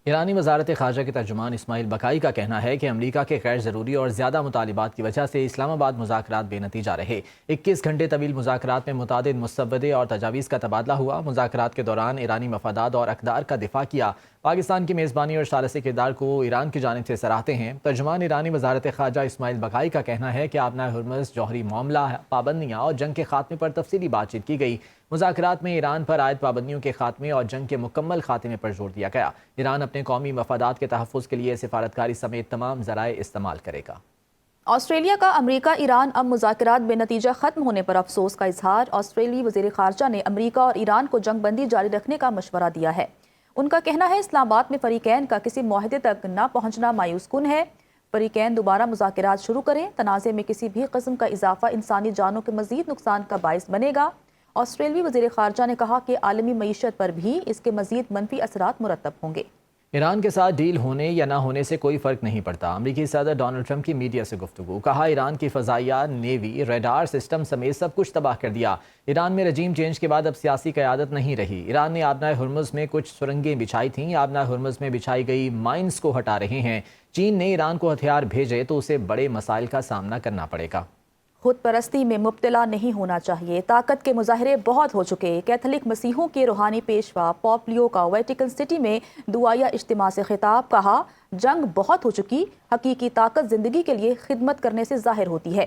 ایرانی وزارت خارجہ کے ترجمان اسماعیل بقائی کا کہنا ہے کہ امریکہ کے غیر ضروری اور زیادہ مطالبات کی وجہ سے اسلام آباد مذاکرات بے نتیجہ رہے۔ 21 گھنٹے طویل مذاکرات میں متعدد مسودے اور تجاویز کا تبادلہ ہوا۔ مذاکرات کے دوران ایرانی مفادات اور اقدار کا دفاع کیا۔ پاکستان کی میزبانی اور ثالثی کردار کو ایران کی جانب سے سراہتے ہیں۔ ترجمان ایرانی وزارت خارجہ اسماعیل بقائی کا کہنا ہے کہ آبنائے ہرمز، جوہری معاملہ، پابندیاں اور جنگ کے خاتمے پر تفصیلی بات چیت کی گئی۔ مذاکرات میں ایران پر عائد پابندیوں کے خاتمے اور جنگ کے مکمل خاتمے پر زور دیا گیا۔ ایران اپنے قومی مفادات کے تحفظ کے لیے سفارتکاری سمیت تمام ذرائع استعمال کرے گا۔ آسٹریلیا کا امریکہ ایران اب مذاکرات بے نتیجہ ختم ہونے پر افسوس کا اظہار۔ آسٹریلوی وزیر خارجہ نے امریکہ اور ایران کو جنگ بندی جاری رکھنے کا مشورہ دیا ہے۔ ان کا کہنا ہے اسلام آباد میں فریقین کا کسی معاہدے تک نہ پہنچنا مایوس کن ہے۔ فریقین دوبارہ مذاکرات شروع کریں۔ تنازع میں کسی بھی قسم کا اضافہ انسانی جانوں کے مزید نقصان کا باعث بنے گا۔ آسٹریلوی وزیر خارجہ نے کہا کہ عالمی معیشت پر بھی اس کے مزید منفی اثرات مرتب ہوں گے۔ ایران کے ساتھ ڈیل ہونے یا نہ ہونے سے کوئی فرق نہیں پڑتا۔ امریکی صدر ڈونلڈ ٹرمپ کی میڈیا سے گفتگو۔ کہا ایران کی فضائیہ، نیوی، ریڈار سسٹم سمیت سب کچھ تباہ کر دیا۔ ایران میں رجیم چینج کے بعد اب سیاسی قیادت نہیں رہی۔ ایران نے آبنائے ہرمز میں کچھ سرنگیں بچھائی تھیں۔ آبنائے ہرمز میں بچھائی گئی مائنز کو ہٹا رہے ہیں۔ چین نے ایران کو ہتھیار بھیجے تو اسے بڑے مسائل کا سامنا کرنا پڑے گا۔ خود پرستی میں مبتلا نہیں ہونا چاہیے۔ طاقت کے مظاہرے بہت ہو چکے۔ کیتھولک مسیحوں کے روحانی پیشوا پوپ لیو کا ویٹیکن سٹی میں دعائیہ اجتماع سے خطاب۔ کہا جنگ بہت ہو چکی، حقیقی طاقت زندگی کے لیے خدمت کرنے سے ظاہر ہوتی ہے۔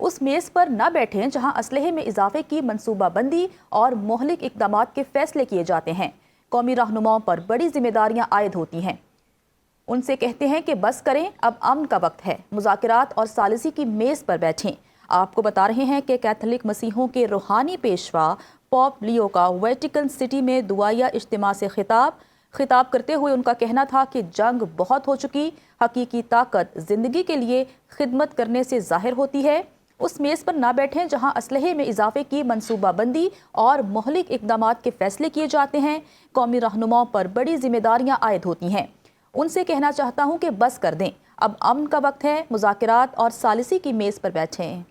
اس میز پر نہ بیٹھیں جہاں اسلحے میں اضافے کی منصوبہ بندی اور مہلک اقدامات کے فیصلے کیے جاتے ہیں۔ قومی رہنماؤں پر بڑی ذمہ داریاں عائد ہوتی ہیں۔ ان سے کہتے ہیں کہ بس کریں، اب امن کا وقت ہے، مذاکرات اور ثالثی کی میز پر بیٹھیں۔ آپ کو بتا رہے ہیں کہ کیتھولک مسیحوں کے روحانی پیشوا پوپ لیو کا ویٹیکن سٹی میں دعائیہ اجتماع سے خطاب کرتے ہوئے ان کا کہنا تھا کہ جنگ بہت ہو چکی، حقیقی طاقت زندگی کے لیے خدمت کرنے سے ظاہر ہوتی ہے۔ اس میز پر نہ بیٹھیں جہاں اسلحے میں اضافے کی منصوبہ بندی اور مہلک اقدامات کے فیصلے کیے جاتے ہیں۔ قومی رہنماؤں پر بڑی ذمہ داریاں عائد ہوتی ہیں۔ ان سے کہنا چاہتا ہوں کہ بس کر دیں، اب امن کا وقت ہے، مذاکرات اور ثالثی کی میز پر بیٹھیں۔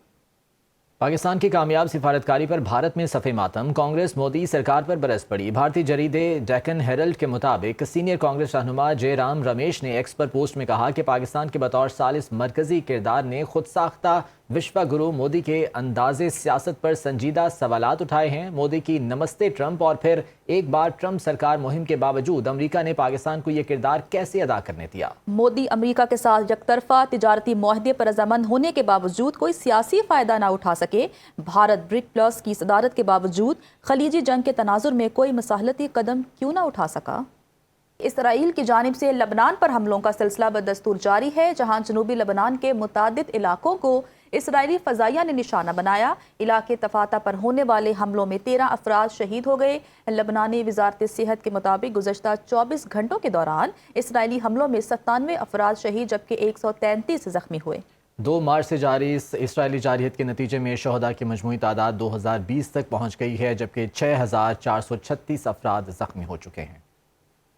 پاکستان کی کامیاب سفارتکاری پر بھارت میں صف ماتم۔ کانگریس مودی سرکار پر برس پڑی۔ بھارتی جریدے ڈیکن ہیرلڈ کے مطابق سینئر کانگریس رہنما جے رام رمیش نے ایکس پر پوسٹ میں کہا کہ پاکستان کے بطور ثالث مرکزی کردار نے خود ساختہ وشوا گرو مودی کے انداز سیاست پر سنجیدہ سوالات اٹھائے ہیں۔ مودی کی نمستے ٹرمپ اور پھر ایک بار ٹرمپ سرکار مہم کے باوجود امریکہ نے پاکستان کو یہ کردار کیسے ادا کرنے دیا؟ مودی امریکہ کے ساتھ یک طرفہ تجارتی معاہدے پر رضامند ہونے کے باوجود کوئی سیاسی فائدہ نہ اٹھا سکے۔ بھارت برک پلس کی صدارت کے باوجود خلیجی جنگ کے تناظر میں کوئی مصالحتی قدم کیوں نہ اٹھا سکا؟ اسرائیل کی جانب سے لبنان پر حملوں کا سلسلہ بدستور جاری ہے، جہاں جنوبی لبنان کے متعدد علاقوں کو اسرائیلی فضائیہ نے نشانہ بنایا۔ علاقے تفاتہ پر ہونے والے حملوں میں 13 افراد شہید ہو گئے۔ لبنانی وزارت صحت کے مطابق گزشتہ 24 گھنٹوں کے دوران اسرائیلی حملوں میں 97 افراد شہید جبکہ 133 زخمی ہوئے۔ 2 مارچ سے جاری اسرائیلی جارحیت کے نتیجے میں شہداء کی مجموعی تعداد 2020 تک پہنچ گئی ہے، جبکہ 6436 افراد زخمی ہو چکے ہیں۔